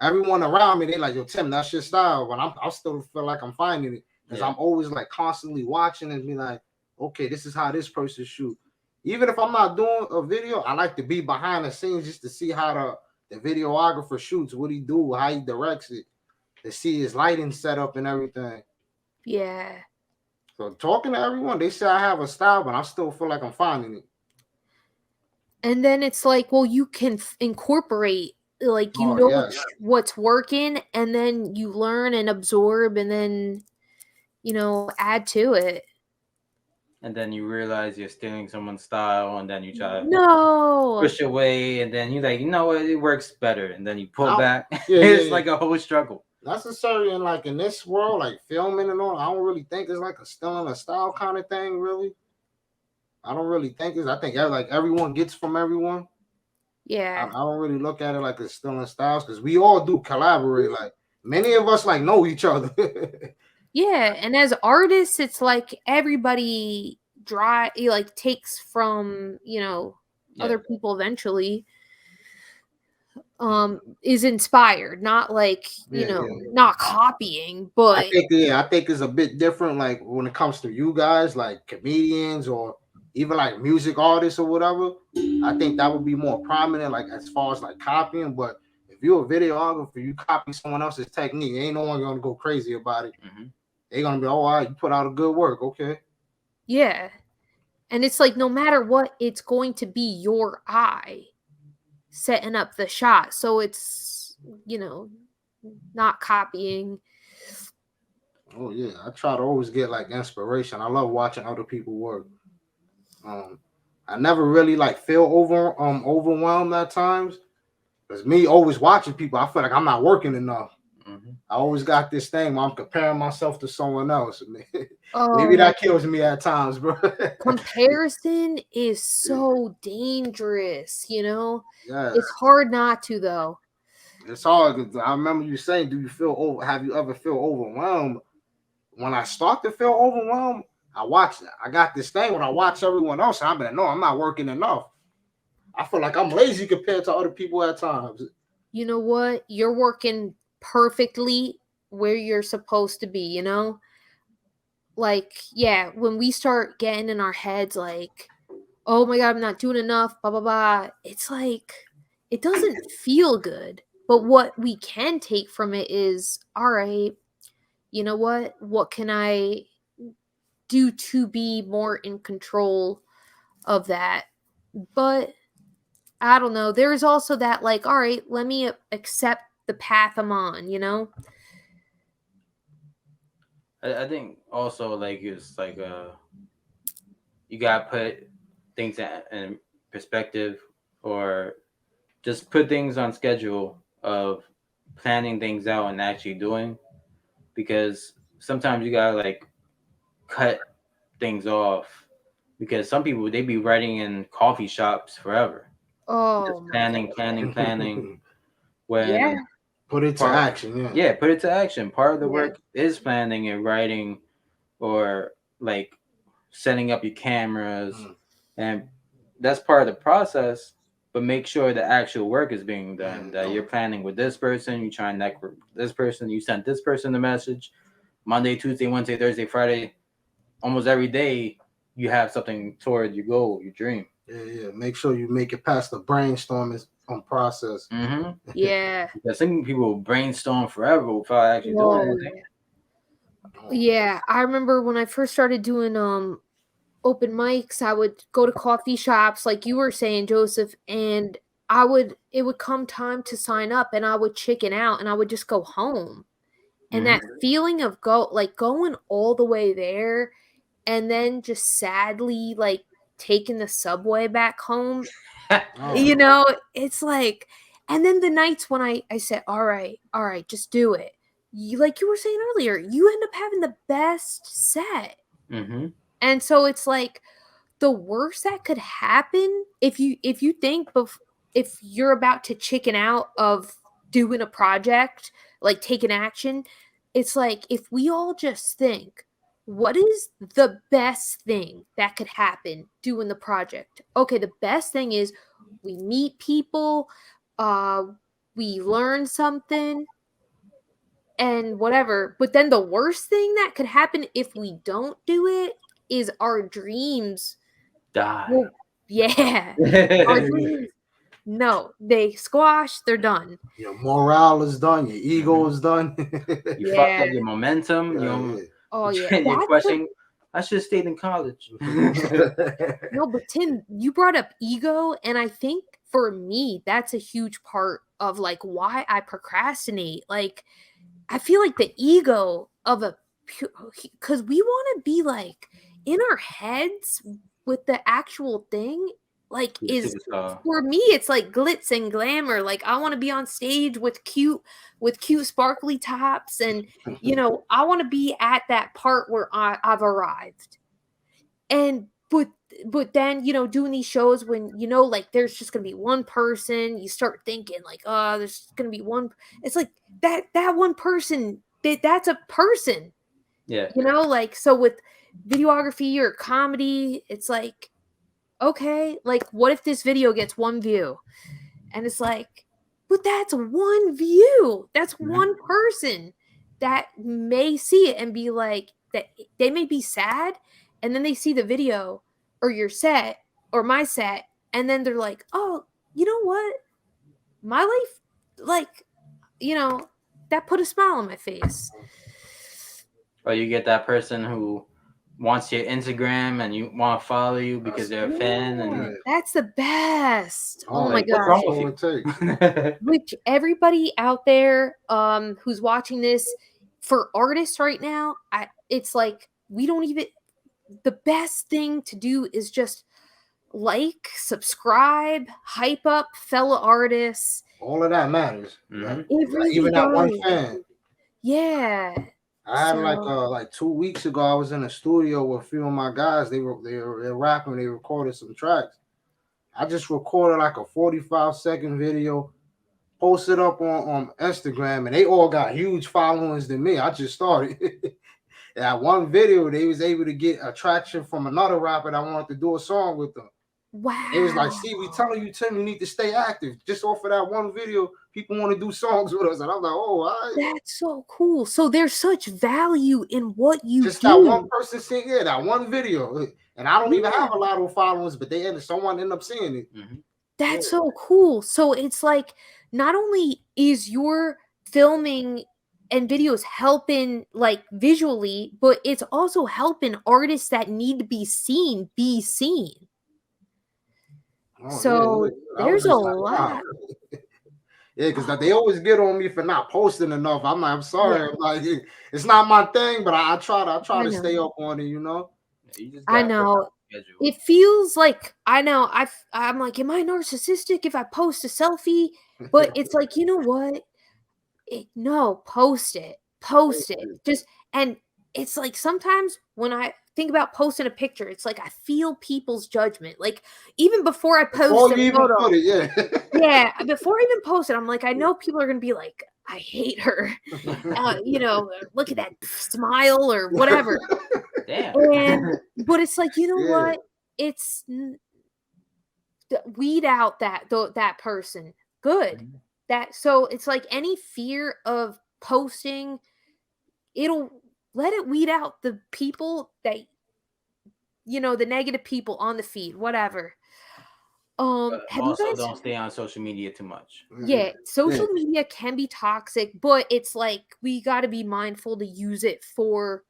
everyone around me, they like, yo, Tim, that's your style. But I still feel like I'm finding it because I'm always like constantly watching and be like, okay, this is how this person shoot. Even if I'm not doing a video, I like to be behind the scenes just to see how the videographer shoots, what he do, how he directs it, to see his lighting setup and everything. Yeah. So talking to everyone, they say I have a style, but I still feel like I'm finding it. And then it's like, well, you can incorporate, like, you know, Yes. what's working, and then you learn and absorb, and then, you know, add to it. And then you realize you're stealing someone's style, and then you try to No. push away, and then you're like, you know what, it works better, and then you pull back. Yeah, It's like a whole struggle. Necessary in like in this world, like filming and all, I don't really think it's like a stealing a style kind of thing, really. I don't really think it's. I think like everyone gets from everyone. Yeah. I don't really look at it like it's stealing styles because we all do collaborate. Like many of us like know each other. Yeah, and as artists, it's like everybody like takes from, you know, other people eventually. Is inspired, not like, you know, not copying, but I think it's a bit different. Like when it comes to you guys, like comedians or even like music artists or whatever. I think that would be more prominent, like as far as like copying. But if you're a videographer, you copy someone else's technique, ain't no one gonna go crazy about it. They're gonna be, oh, all right, you put out a good work, okay. Yeah. And it's like, no matter what, it's going to be your eye setting up the shot. So it's, you know, not copying. Oh yeah, I try to always get like inspiration. I love watching other people work. I never really like feel overwhelmed at times. Because me always watching people, I feel like I'm not working enough. I always got this thing where I'm comparing myself to someone else. Maybe that kills me at times, bro. Comparison is so dangerous, you know? Yeah. It's hard not to, though. It's hard. I remember you saying, have you ever feel overwhelmed? When I start to feel overwhelmed, I got this thing when I watch everyone else, I'm like, no, I'm not working enough. I feel like I'm lazy compared to other people at times. You know what? You're working perfectly where you're supposed to be, you know? Like, yeah, when we start getting in our heads, like, oh my God, I'm not doing enough, blah, blah, blah. It's like, it doesn't feel good. But what we can take from it is, all right, you know what? What can I do to be more in control of that? But I don't know. There's also that, like, all right, let me accept the path I'm on, you know? I think also like it's like you gotta put things in perspective, or just put things on schedule of planning things out and actually doing, because sometimes you gotta like cut things off, because some people, they be writing in coffee shops forever. Oh, just planning when put it to action. Put it to action. Part of the work is planning and writing, or like setting up your cameras, and that's part of the process. But make sure the actual work is being done. That you're planning with this person, you try and connect with this person, you sent this person the message. Monday, Tuesday, Wednesday, Thursday, Friday, almost every day you have something toward your goal, your dream. Yeah. Make sure you make it past the brainstorming process. Yeah. Because some people brainstorm forever without actually doing anything. Yeah, I remember when I first started doing open mics, I would go to coffee shops like you were saying, Joseph, and it would come time to sign up and I would chicken out and I would just go home. And that feeling of going all the way there and then just sadly like taking the subway back home. You know, it's like, and then the nights when I said, all right, just do it. Like you were saying earlier, you end up having the best set. And so it's like the worst that could happen if you think if you're about to chicken out of doing a project, like taking action, it's like if we all just think, what is the best thing that could happen doing the project? Okay, the best thing is we meet people, we learn something and whatever. But then the worst thing that could happen if we don't do it is our dreams. Die. Well, yeah. Our dreams, no, they squash, they're done. Your morale is done, your ego is done. You fucked up your momentum. Oh yeah. You're questioning. I should have stayed in college. No, but Tim, you brought up ego, and I think for me, that's a huge part of like why I procrastinate. Like, I feel like the ego of because we want to be like in our heads with the actual thing. Like, is for me, it's like glitz and glamour. Like, I want to be on stage with cute sparkly tops, and I want to be at that part where I've arrived. And but then doing these shows when like there's just gonna be one person, you start thinking like, oh, there's gonna be one. It's like that one person, that's a person. Yeah. Like, so with videography or comedy, it's like, okay, like what if this video gets 1 view? And it's like, but that's 1 view. That's one person that may see it and be like, that they may be sad, and then they see the video or your set or my set, and then they're like, oh, you know what? My life, like, that put a smile on my face. Or you get that person who wants your Instagram and you want to follow you because they're a fan. And that's the best. Oh my God. What's wrong with you? Which everybody out there who's watching this, for artists right now, it's like we don't even, the best thing to do is just like, subscribe, hype up fellow artists. All of that matters. It really even that one fan. Yeah. I had like 2 weeks ago, I was in a studio with a few of my guys. They were rapping. They recorded some tracks. I just recorded like a 45-second video, posted up on Instagram, and they all got huge followings than me. I just started. That one video, they was able to get attraction from another rapper that wanted to do a song with them. Wow. It was like, see, we telling you, Tim, you need to stay active. Just off of that one video, people want to do songs with us. And I'm like, oh, all right. That's so cool. So there's such value in what you just do. That one person seeing that one video. And I don't even have a lot of followers, but someone ended up seeing it. That's so cool. So it's like, not only is your filming and videos helping like visually, but it's also helping artists that need to be seen be seen. So there's a lot. Yeah, because they always get on me for not posting enough. I'm sorry. I'm like, it's not my thing, but I try to stay up on it, I know. It feels like, I know, I'm like, am I narcissistic if I post a selfie? But it's like, you know what? No, post it. Just, and it's like, sometimes when I think about posting a picture, it's like I feel people's judgment. Like, even before I post a photo, yeah, before I even post it, I'm like, I know people are gonna be like, I hate her. Look at that smile or whatever. Damn. But it's like, you know what? It's weed out that person. Good. So it's like any fear of posting, it'll let it weed out the people that, the negative people on the feed, whatever. Also, don't stay on social media too much. Yeah, social media can be toxic, but it's like we got to be mindful to use it for.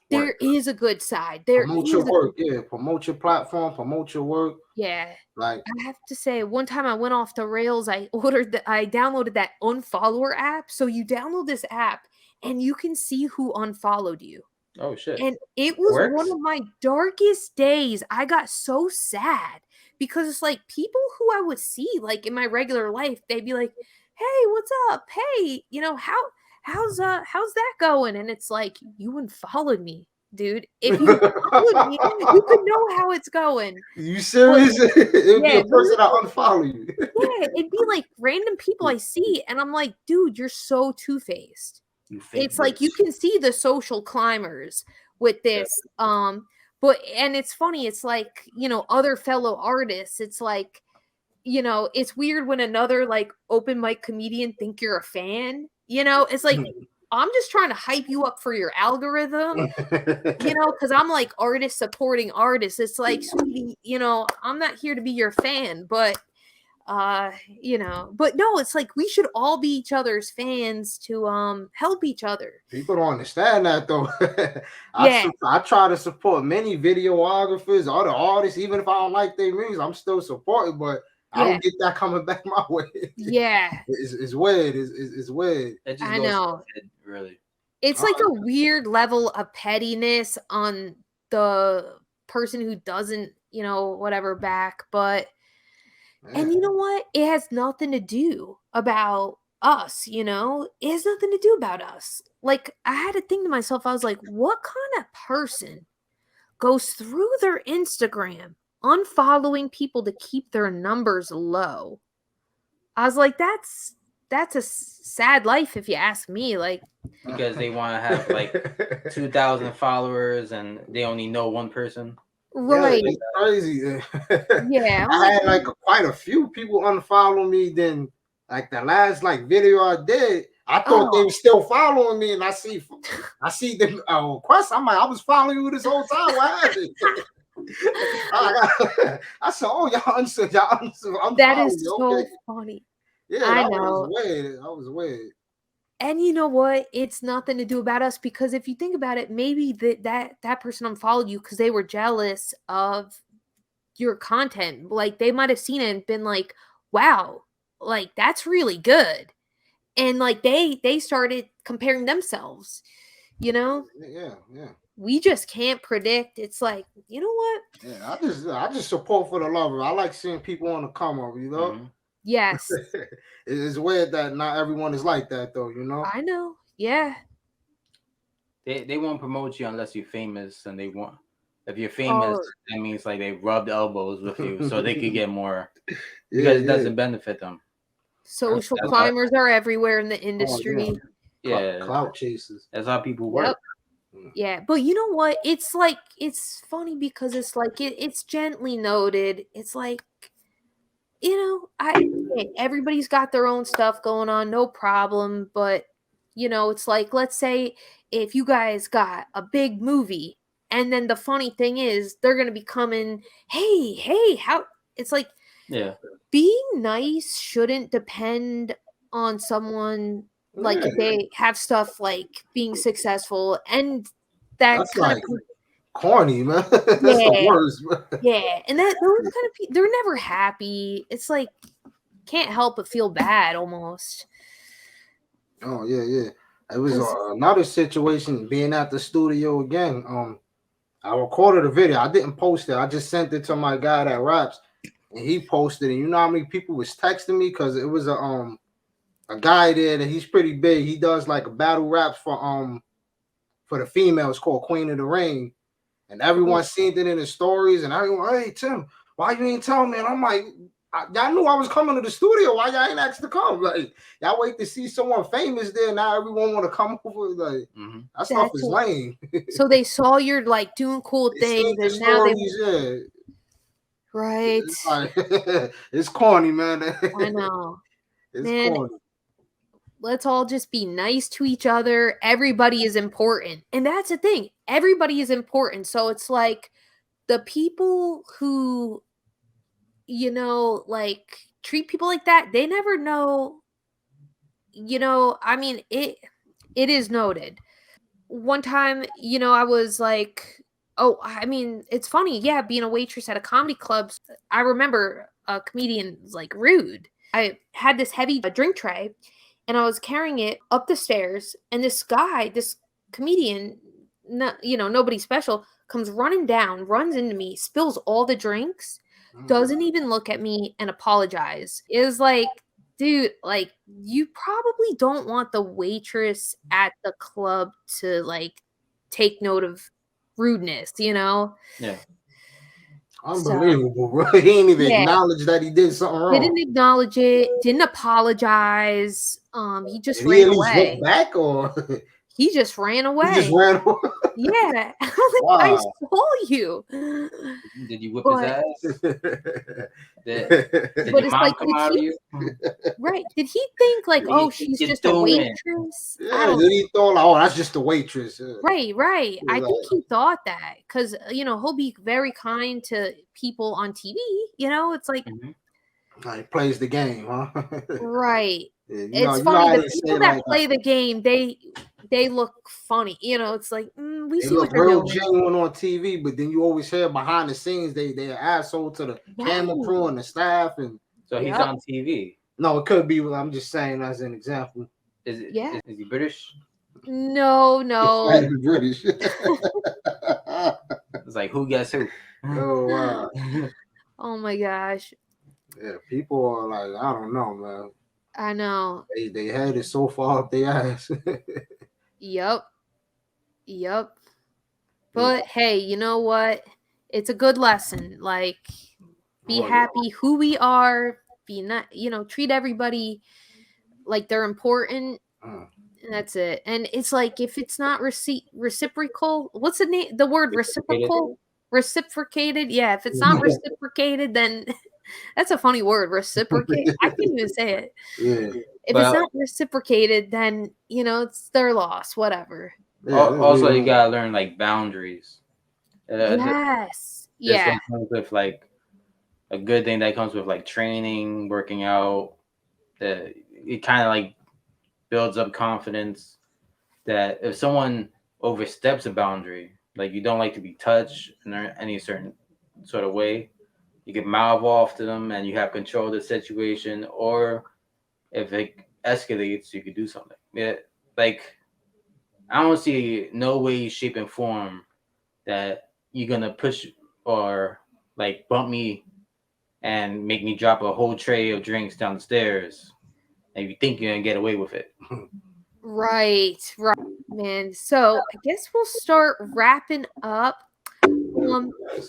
There is a good side. Promote your work, promote your platform, promote your work. Yeah, like I have to say, one time I went off the rails. I downloaded that unfollower app. So you download this app and you can see who unfollowed you. Oh shit! And it was one of my darkest days. I got so sad because it's like people who I would see like in my regular life, they'd be like, "Hey, what's up? Hey, how's that going?" And it's like, you unfollowed me, dude. If you followed me, you could know how it's going. You serious? It would be a person that unfollow you. Yeah, it'd be like random people I see, and I'm like, dude, you're so two-faced. It's like you can see the social climbers with this. But it's funny, it's like, other fellow artists, it's like, it's weird when another like open mic comedian think you're a fan. It's like I'm just trying to hype you up for your algorithm, because I'm like artist supporting artists. It's like, sweetie, I'm not here to be your fan, but but no, it's like we should all be each other's fans to help each other. People don't understand that though. Yeah. I try to support many videographers, other artists, even if I don't like their music, I'm still supporting, but I don't get that coming back my way. Yeah. It's weird. It's weird. It just I goes know. to the head, really. It's like a weird level of pettiness on the person who doesn't, whatever back, but and you know what? It has nothing to do about us, It has nothing to do about us. Like, I had to think to myself, I was like, what kind of person goes through their Instagram unfollowing people to keep their numbers low? I was like, that's a sad life if you ask me. Like, because they want to have like 2,000 followers and they only know one person. Right. Yeah, it's crazy. Yeah. I had like quite a few people unfollow me. Then like the last like video I did, I thought they were still following me, and I see them requests. I'm like, I was following you this whole time. What happened? I said, oh, y'all unfollowed. That is so funny. Yeah, I that know. was weird. And you know what? It's nothing to do about us, because if you think about it, maybe that person unfollowed you because they were jealous of your content. Like, they might have seen it and been like, wow, like that's really good. And like they started comparing themselves, Yeah. We just can't predict. It's like, you know what? Yeah, I just support for the love of it. I like seeing people on the come up, Mm-hmm. Yes. It's weird that not everyone is like that though, I know. Yeah. They won't promote you unless you're famous, and if you're famous, that means like they rubbed elbows with you so they could get more, because it doesn't benefit them. Social climbers are everywhere in the industry. Clout chasers. That's how people work. Yeah, but you know what? It's like, it's funny because it's like it's gently noted. It's like, everybody's got their own stuff going on, no problem. But it's like, let's say if you guys got a big movie, and then the funny thing is they're gonna be coming, hey, how? It's like, being nice shouldn't depend on someone. Like, if they have stuff like being successful, and that's like corny, man. That's the worst, man. Yeah, and those kind of people, they're never happy. It's like, can't help but feel bad almost. Oh yeah. It was another situation being at the studio again. I recorded a video. I didn't post it. I just sent it to my guy that raps, and he posted it. You know how many people was texting me, because it was a guy there that he's pretty big. He does like a battle raps for the females called Queen of the Ring, and everyone seen it in the stories, and everyone, hey Tim, why you ain't tell me? And I'm like, y'all knew I was coming to the studio. Why y'all ain't asked to come? Like, y'all wait to see someone famous there. Now everyone want to come over. Like, that stuff is lame. So they saw you're like doing cool things, and now they right. It's, like, it's corny, man. I know. It's corny. Let's all just be nice to each other. Everybody is important. And that's the thing. Everybody is important. So it's like the people who, like treat people like that, they never know, I mean, it is noted. One time, I was like, it's funny. Yeah, being a waitress at a comedy club. I remember a comedian was like rude. I had this heavy drink tray, and I was carrying it up the stairs, and this comedian, nobody special, comes running down, runs into me, spills all the drinks, doesn't even look at me and apologize. It was like, dude, like, you probably don't want the waitress at the club to like take note of rudeness, Yeah. Unbelievable, bro. He didn't even acknowledge that he did something wrong. Didn't acknowledge it, didn't apologize. He just ran away. Look back, or he just ran away. He just ran away. Yeah. I saw you. Did you whip his ass? Did But your it's mom like, come did out of he, you? right? Did he think like, What do you oh, think she's you're just a doing? waitress? I Yeah, don't then he thought like, oh, that's just the waitress. Right. I Like, think he thought that because he'll be very kind to people on TV. It's like he plays the game, huh? right. Yeah, It's you know funny. how The they people say that like play the game, they look funny. It's like we they see what look they're real doing. genuine on TV, but then you always hear behind the scenes they are asshole to the camera Right. crew and the staff. And So he's Yep. on TV. no, it could be. I'm just saying as an example. Yeah. Is he British? No. He's British. It's like who guess who? Oh wow. Oh my gosh. Yeah, people are like, I don't know, man. I know. They head is so far up their ass. Yep. But hey, you know what? It's a good lesson. Like, be happy who we are. Be not, treat everybody like they're important. And that's it. And it's like if it's not reciprocal, what's the name? The word reciprocal, reciprocated. Yeah, if it's not reciprocated, then that's a funny word. Reciprocate. I can't even say it. Yeah. If it's not reciprocated, then it's their loss. Whatever. Yeah, also, you gotta learn like boundaries. Yes. This one comes with like a good thing that comes with like training, working out. That it kind of like builds up confidence. That if someone oversteps a boundary, like you don't like to be touched in any certain sort of way, you can mouth off to them and you have control of the situation. Or if it escalates, you could do something. Yeah, like I don't see no way, shape, and form that you're gonna push or like bump me and make me drop a whole tray of drinks down the stairs, and you think you're gonna get away with it. Right, man. So I guess we'll start wrapping up.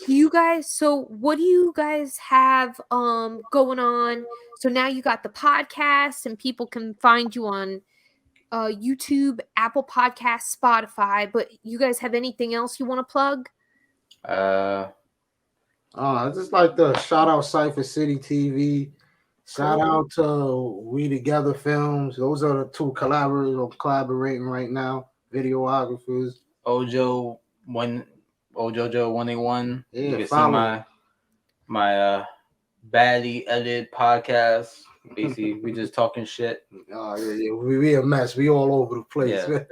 You guys, so what do you guys have going on? So now you got the podcast and people can find you on YouTube, Apple Podcasts, Spotify, but you guys have anything else you want to plug? I just like to shout out Cypher City TV. Shout out to We Together Films. Those are the two collaborators I'm collaborating right now. Videographers. Ojojo 181. Yeah, you can see my badly edited podcast. Basically, we just talking shit. Yeah. We a mess. We all over the place. Yeah.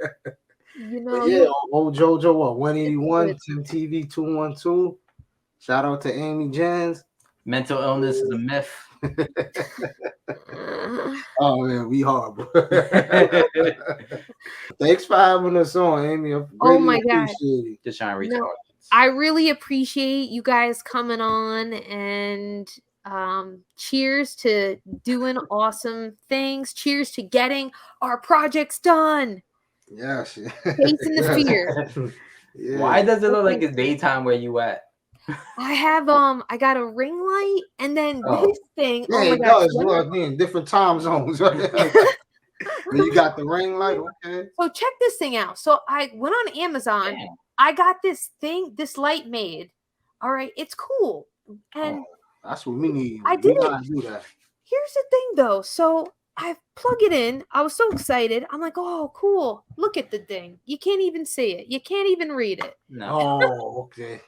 Ojojo 181, Tim TV 212. Shout out to AmyJans. Mental illness is a myth. Oh man, we horrible. Thanks for having us on, Amy. Oh my god, just trying to reach out. I really appreciate you guys coming on, and cheers to doing awesome things. Cheers to getting our projects done. Yes. Facing the fear. Yeah. Why does it look like it's daytime where you at? I have I got a ring light and then this thing. Yeah, it does. Look, in different time zones. You got the ring light, okay. So check this thing out. So I went on Amazon. Damn. I got this light made. All right, it's cool. And that's what we need. I did do that. Here's the thing though. So I plug it in. I was so excited. I'm like, oh, cool. Look at the thing. You can't even see it. You can't even read it. No. Oh, okay.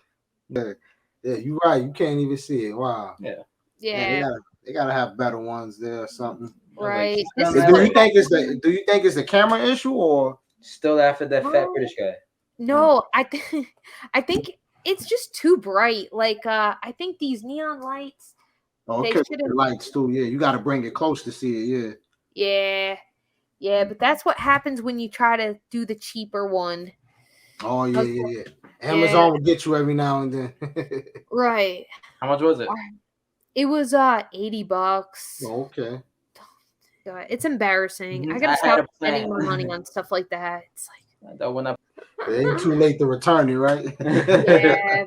Yeah, you're right. You can't even see it. Wow. Yeah. They gotta have better ones there or something. Right. Do you think it's the camera issue or still after that fat British guy? No, I think it's just too bright. Like I think these neon lights. Okay, the lights too. Yeah, you got to bring it close to see it. Yeah, but that's what happens when you try to do the cheaper one. Oh yeah. Amazon will get you every now and then. Right. How much was it? It was $80. Oh, okay. God, it's embarrassing. I gotta stop spending my money on stuff like that. It's like that went up. It ain't too late to return it, right? Yeah.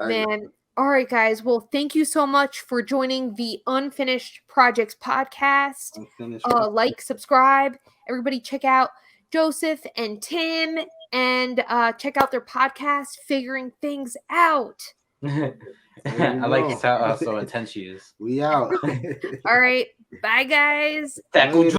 Man. All right, guys. Well, thank you so much for joining the Unfinished Projects podcast. Like, subscribe. Everybody check out Joseph and Tim and check out their podcast, Figuring Things Out. I like how intense she is. We out. All right. Bye, guys. Later.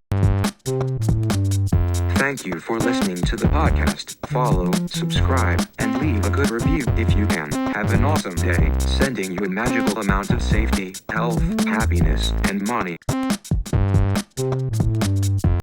Thank you for listening to the podcast. Follow, subscribe, and leave a good review if you can. Have an awesome day, sending you a magical amount of safety, health, happiness, and money.